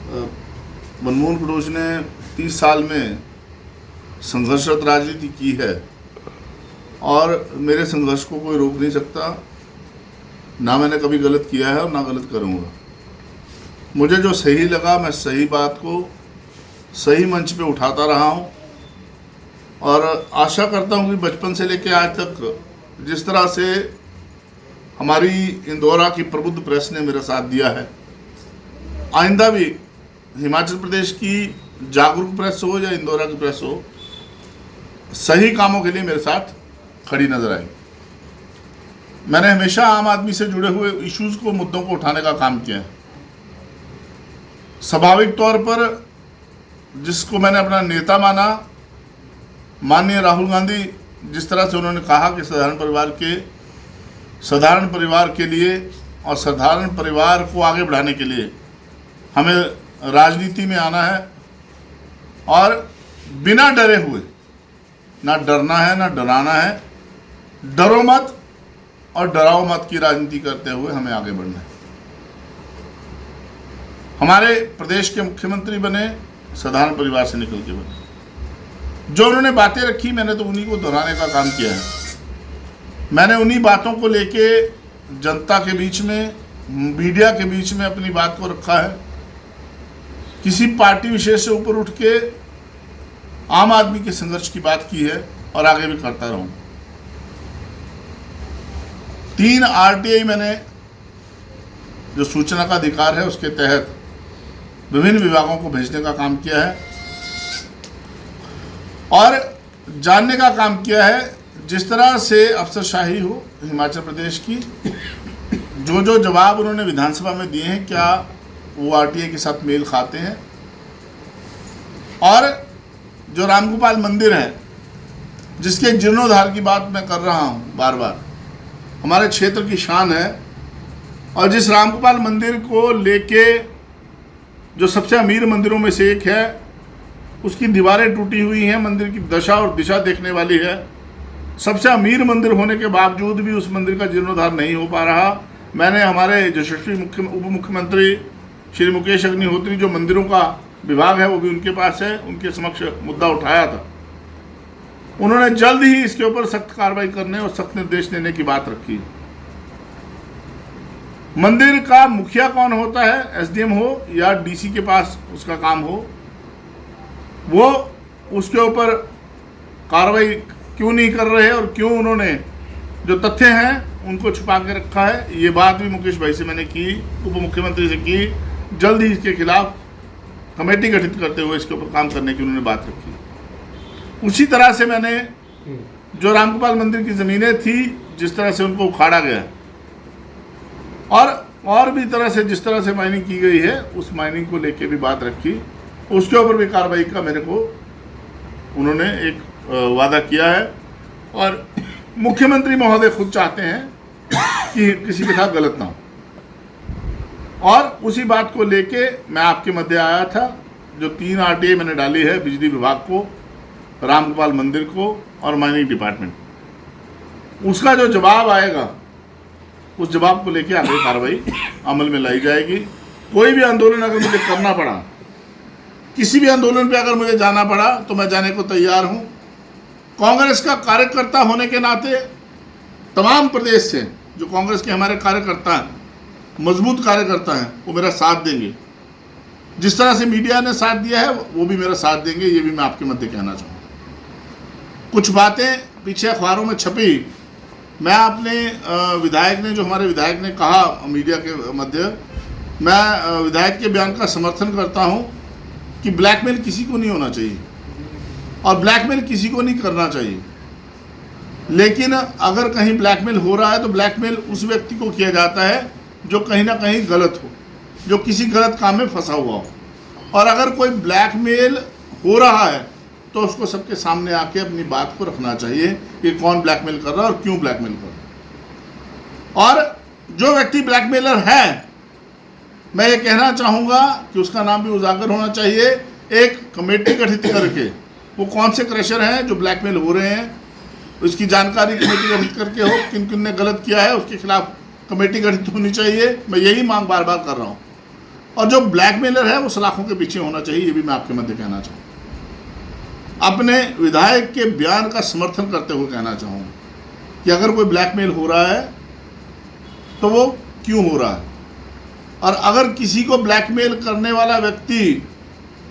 मनमोहन खडोच ने 30 साल में संघर्षरत राजनीति की है और मेरे संघर्ष को कोई रोक नहीं सकता। ना मैंने कभी गलत किया है और ना गलत करूँगा। मुझे जो सही लगा मैं सही बात को सही मंच पे उठाता रहा हूँ और आशा करता हूँ कि बचपन से लेकर आज तक जिस तरह से हमारी इंदौरा की प्रबुद्ध प्रेस ने मेरा साथ दिया है, आइंदा भी हिमाचल प्रदेश की जागरूक प्रेस हो या इंदौरा की प्रेस हो, सही कामों के लिए मेरे साथ खड़ी नजर आई। मैंने हमेशा आम आदमी से जुड़े हुए इश्यूज को, मुद्दों को उठाने का काम किया है। स्वाभाविक तौर पर जिसको मैंने अपना नेता माना, माननीय राहुल गांधी, जिस तरह से उन्होंने कहा कि साधारण परिवार के लिए और साधारण परिवार को आगे बढ़ाने के लिए हमें राजनीति में आना है और बिना डरे हुए, ना डरना है ना डराना है, डरो मत और डराओ मत की राजनीति करते हुए हमें आगे बढ़ना है। हमारे प्रदेश के मुख्यमंत्री बने साधारण परिवार से निकल के बने। जो उन्होंने बातें रखी मैंने तो उन्हीं को दोहराने का काम किया है। मैंने उन्हीं बातों को लेके जनता के बीच में, मीडिया के बीच में अपनी बात को रखा है। किसी पार्टी विशेष से ऊपर उठ के आम आदमी के संघर्ष की बात की है और आगे भी करता रहूं। 3 RTI मैंने जो सूचना का अधिकार है उसके तहत विभिन्न विभागों को भेजने का काम किया है और जानने का काम किया है जिस तरह से अफसरशाही हो हिमाचल प्रदेश की। जो जवाब उन्होंने विधानसभा में दिए हैं, क्या वो RTI के साथ मेल खाते हैं? और जो रामगोपाल मंदिर है, जिसके जीर्णोद्धार की बात मैं कर रहा हूँ बार बार, हमारे क्षेत्र की शान है। और जिस रामगोपाल मंदिर को लेके, जो सबसे अमीर मंदिरों में से एक है, उसकी दीवारें टूटी हुई हैं, मंदिर की दशा और दिशा देखने वाली है। सबसे अमीर मंदिर होने के बावजूद भी उस मंदिर का जीर्णोद्धार नहीं हो पा रहा। मैंने हमारे यशस्वी उप मुख्यमंत्री श्री मुकेश अग्निहोत्री, जो मंदिरों का विभाग है वो भी उनके पास है, उनके समक्ष मुद्दा उठाया था। उन्होंने जल्द ही इसके ऊपर सख्त कार्रवाई करने और सख्त निर्देश देने की बात रखी। मंदिर का मुखिया कौन होता है, SDM हो या DC के पास उसका काम हो, वो उसके ऊपर कार्रवाई क्यों नहीं कर रहे और क्यों उन्होंने जो तथ्य हैं उनको छुपा के रखा है, ये बात भी मुकेश भाई से मैंने की, उप मुख्यमंत्री से की। जल्द ही इसके खिलाफ कमेटी गठित करते हुए इसके ऊपर काम करने की उन्होंने बात रखी। उसी तरह से मैंने जो रामगोपाल मंदिर की ज़मीनें थी, जिस तरह से उनको उखाड़ा गया और भी तरह से जिस तरह से माइनिंग की गई है, उस माइनिंग को लेके भी बात रखी। उसके ऊपर भी कार्रवाई का मेरे को उन्होंने एक वादा किया है और मुख्यमंत्री महोदय खुद चाहते हैं कि किसी के साथ गलत ना हो। और उसी बात को लेके मैं आपके मध्य आया था। जो 3 RTI मैंने डाली है बिजली विभाग को, रामगोपाल मंदिर को और माइनिंग डिपार्टमेंट, उसका जो जवाब आएगा उस जवाब को लेके आगे कार्रवाई अमल में लाई जाएगी। कोई भी आंदोलन अगर मुझे करना पड़ा, किसी भी आंदोलन पे अगर मुझे जाना पड़ा, तो मैं जाने को तैयार हूँ। कांग्रेस का कार्यकर्ता होने के नाते तमाम प्रदेश से जो कांग्रेस के हमारे कार्यकर्ता हैं, मजबूत कार्यकर्ता हैं, वो मेरा साथ देंगे। जिस तरह से मीडिया ने साथ दिया है वो भी मेरा साथ देंगे, ये भी मैं आपके मध्य कहना चाहूँगा। कुछ बातें पीछे अखबारों में छपी, मैं अपने विधायक ने, जो हमारे विधायक ने कहा मीडिया के मध्य, मैं विधायक के बयान का समर्थन करता हूँ कि ब्लैकमेल किसी को नहीं होना चाहिए और ब्लैकमेल किसी को नहीं करना चाहिए। लेकिन अगर कहीं ब्लैकमेल हो रहा है तो ब्लैकमेल उस व्यक्ति को किया जाता है जो कहीं ना कहीं गलत हो, जो किसी गलत काम में फंसा हुआ हो। और अगर कोई ब्लैकमेल हो रहा है तो उसको सबके सामने आके अपनी बात को रखना चाहिए कि कौन ब्लैकमेल कर रहा है और क्यों ब्लैकमेल कर रहा है। और जो व्यक्ति ब्लैकमेलर है, मैं ये कहना चाहूँगा कि उसका नाम भी उजागर होना चाहिए। एक कमेटी गठित करके वो कौन से क्रशर हैं जो ब्लैकमेल हो रहे हैं, उसकी जानकारी कमेटी गठित करके हो, किन किन ने गलत किया है उसके खिलाफ कमेटी गठित होनी चाहिए। मैं यही मांग बार बार कर रहा हूँ। और जो ब्लैकमेलर है वो सलाखों के पीछे होना चाहिए, ये भी मैं आपके मध्य कहना चाहूँगा। अपने विधायक के बयान का समर्थन करते हुए कहना चाहूँगा कि अगर कोई ब्लैकमेल हो रहा है तो वो क्यों हो रहा है, और अगर किसी को ब्लैकमेल करने वाला व्यक्ति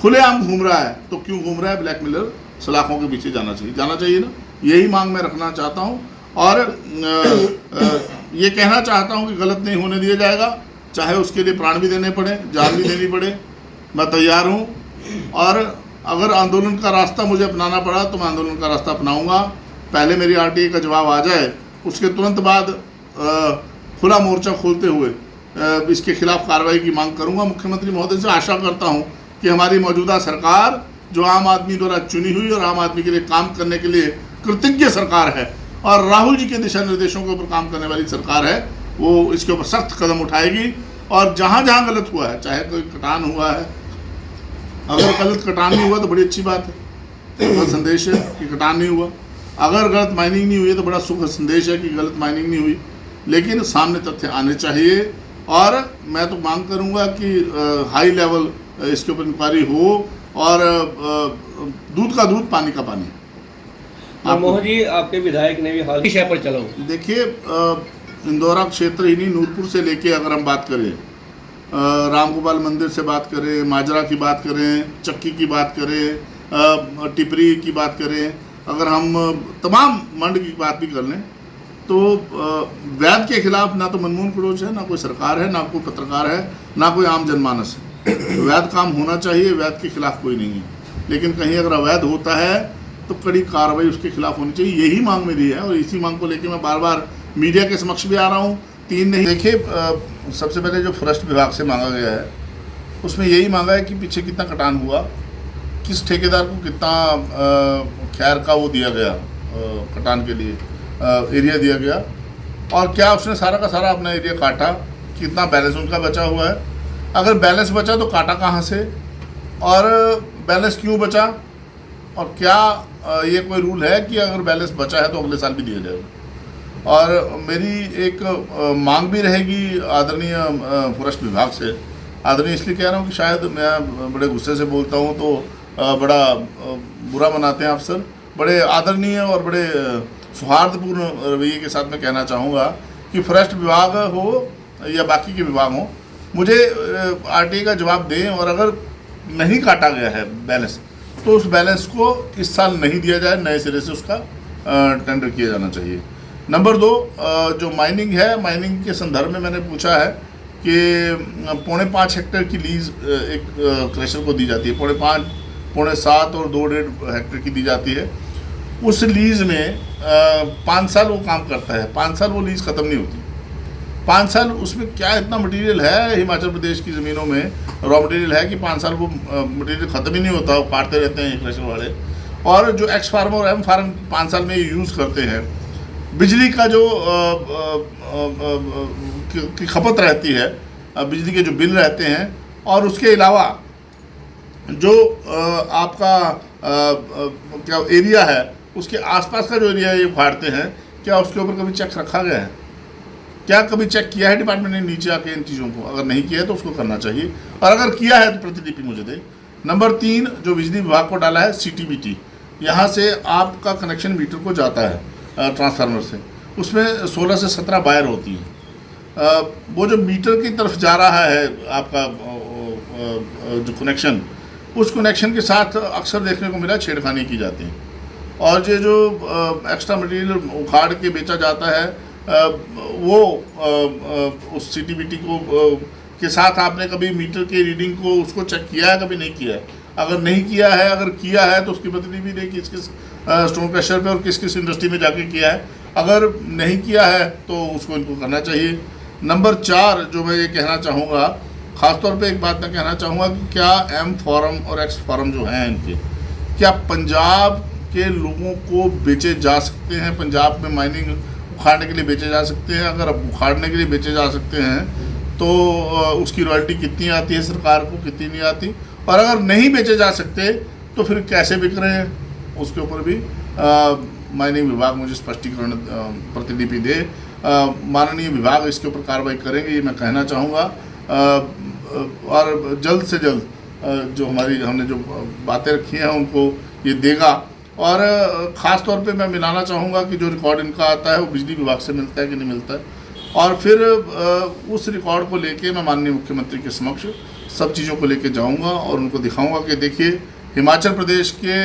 खुलेआम घूम रहा है तो क्यों घूम रहा है, ब्लैकमेलर सलाखों के पीछे जाना चाहिए ना। यही मांग मैं रखना चाहता हूँ और ये कहना चाहता हूँ कि गलत नहीं होने दिया जाएगा, चाहे उसके लिए प्राण भी देने पड़े, जान भी देनी पड़े, मैं तैयार हूँ। और अगर आंदोलन का रास्ता मुझे अपनाना पड़ा तो मैं आंदोलन का रास्ता अपनाऊंगा। पहले मेरी आरटीआई का जवाब आ जाए, उसके तुरंत बाद खुला मोर्चा खोलते हुए इसके खिलाफ कार्रवाई की मांग करूंगा। मुख्यमंत्री महोदय से आशा करता हूं कि हमारी मौजूदा सरकार, जो आम आदमी द्वारा चुनी हुई और आम आदमी के लिए काम करने के लिए कृतज्ञ सरकार है और राहुल जी के दिशा निर्देशों के ऊपर काम करने वाली सरकार है, वो इसके ऊपर सख्त कदम उठाएगी। और जहाँ जहाँ गलत हुआ है, चाहे कोई कटान हुआ है, अगर गलत कटान नहीं हुआ तो बड़ी अच्छी बात है, बड़ा संदेश है कि कटान नहीं हुआ। अगर गलत माइनिंग नहीं हुई तो बड़ा सुखद संदेश है कि गलत माइनिंग नहीं हुई। लेकिन सामने तथ्य आने चाहिए और मैं तो मांग करूंगा कि हाई लेवल इसके ऊपर इंक्वायरी हो और दूध का दूध, पानी का पानी। मोहन जी, आपके विधायक ने भी हाल विषय पर चला। देखिए, इंदौरा क्षेत्र ही नहीं, नूरपुर से लेके अगर हम बात करें, रामगोपाल मंदिर से बात करें, माजरा की बात करें, चक्की की बात करें, टिपरी की बात करें, अगर हम तमाम मंड की बात भी कर लें तो वैद के खिलाफ ना तो मनमोहन कड़ोच है, ना कोई सरकार है, ना कोई पत्रकार है, ना कोई आम जनमानस है। वैध काम होना चाहिए, वैध के खिलाफ कोई नहीं है। लेकिन कहीं अगर अवैध होता है तो कड़ी कार्रवाई उसके खिलाफ होनी चाहिए, यही मांग मेरी है। और इसी मांग को लेकर मैं बार बार मीडिया के समक्ष भी आ रहा हूँ। 3 नहीं, देखिए, सबसे पहले जो फॉरेस्ट विभाग से मांगा गया है उसमें यही मांगा है कि पीछे कितना कटान हुआ, किस ठेकेदार को कितना खैर का वो दिया गया, कटान के लिए एरिया दिया गया, और क्या उसने सारा का सारा अपना एरिया काटा, कितना बैलेंस उनका बचा हुआ है। अगर बैलेंस बचा तो काटा कहाँ से, और बैलेंस क्यों बचा, और क्या ये कोई रूल है कि अगर बैलेंस बचा है तो अगले साल भी दिया जाएगा। और मेरी एक मांग भी रहेगी आदरणीय फॉरेस्ट विभाग से। आदरणीय इसलिए कह रहा हूँ कि शायद मैं बड़े गुस्से से बोलता हूँ तो बड़ा बुरा मनाते हैं अफसर। बड़े आदरणीय और बड़े सौहार्दपूर्ण रवैये के साथ मैं कहना चाहूँगा कि फॉरेस्ट विभाग हो या बाकी के विभाग हो, मुझे आरटीआई का जवाब दें, और अगर नहीं काटा गया है बैलेंस तो उस बैलेंस को इस साल नहीं दिया जाए, नए सिरे से उसका टेंडर किया जाना चाहिए। नंबर 2, जो माइनिंग है, माइनिंग के संदर्भ में मैंने पूछा है कि 5.25 हेक्टेयर की लीज एक क्रशर को दी जाती है, 5.5, 7.5 और 2.5 हेक्टेयर की दी जाती है। उस लीज में 5 साल वो काम करता है, 5 साल वो लीज ख़त्म नहीं होती। 5 साल उसमें क्या इतना मटेरियल है हिमाचल प्रदेश की ज़मीनों में, रॉ मटेरियल है कि 5 साल वो मटेरियल ख़त्म ही नहीं होता, वो काटते रहते हैं क्रशर वाले। और जो एक्स फार्म और एम फार्म 5 साल में यूज़ करते हैं, बिजली का जो की खपत रहती है, बिजली के जो बिल रहते हैं, और उसके अलावा जो आपका क्या एरिया है, उसके आसपास का जो एरिया ये उखाड़ते हैं, क्या उसके ऊपर कभी चेक रखा गया है? क्या कभी चेक किया है डिपार्टमेंट ने नीचे आके इन चीज़ों को? अगर नहीं किया है तो उसको करना चाहिए, और अगर किया है तो प्रतिलिपि मुझे दे। नंबर 3, जो बिजली विभाग को डाला है CTBT, यहाँ से आपका कनेक्शन मीटर को जाता है ट्रांसफार्मर से, उसमें 16 से 17 वायर होती हैं। वो जो मीटर की तरफ जा रहा है आपका जो कनेक्शन, उस कनेक्शन के साथ अक्सर देखने को मिला छेड़खानी की जाती है। और ये जो एक्स्ट्रा मटेरियल उखाड़ के बेचा जाता है, वो उस CTBT को के साथ आपने कभी मीटर के रीडिंग को उसको चेक किया है? कभी नहीं किया है। अगर नहीं किया है, अगर किया है तो उसकी प्रतिलिपि दे, किस किस स्टोन क्रशर पे और किस किस इंडस्ट्री में जाके किया है। अगर नहीं किया है तो उसको इनको करना चाहिए। नंबर 4, जो मैं ये कहना चाहूँगा, ख़ासतौर पे एक बात मैं कहना चाहूँगा कि क्या M फार्म और X फार्म जो हैं इनके, क्या पंजाब के लोगों को बेचे जा सकते हैं? पंजाब में माइनिंग उखाड़ने के लिए बेचे जा सकते हैं? अगर उखाड़ने के लिए बेचे जा सकते हैं तो उसकी रॉयल्टी कितनी आती है सरकार को, कितनी नहीं आती? और अगर नहीं बेचे जा सकते तो फिर कैसे बिक रहे हैं, उसके ऊपर भी माइनिंग विभाग मुझे स्पष्टीकरण प्रतिलिपि दे। माननीय विभाग इसके ऊपर कार्रवाई करेंगे, ये मैं कहना चाहूँगा। और जल्द से जल्द जो हमने जो बातें रखी हैं उनको ये देगा। और ख़ास तौर पे मैं मिलाना चाहूँगा कि जो रिकॉर्ड इनका आता है वो बिजली विभाग से मिलता है कि नहीं मिलता है, और फिर उस रिकॉर्ड को लेके मैं माननीय मुख्यमंत्री के समक्ष सब चीज़ों को लेके जाऊंगा और उनको दिखाऊंगा कि देखिए हिमाचल प्रदेश के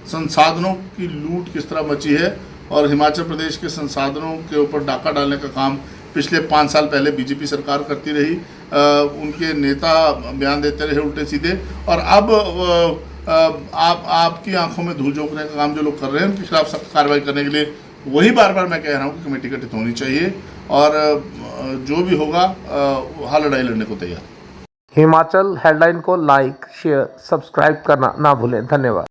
संसाधनों की लूट किस तरह मची है, और हिमाचल प्रदेश के संसाधनों के ऊपर डाका डालने का काम पिछले 5 साल पहले बीजेपी सरकार करती रही। उनके नेता बयान देते रहे उल्टे सीधे, और अब आपकी आंखों में धूल झोंकने का काम जो लोग कर रहे हैं उनके खिलाफ सख्त कार्रवाई करने के लिए वही बार बार मैं कह रहा हूँ कि कमेटी गठित होनी चाहिए, और जो भी होगा वहाँ लड़ाई लड़ने को तैयार। हिमाचल हेडलाइन को लाइक, शेयर, सब्सक्राइब करना ना भूलें। धन्यवाद।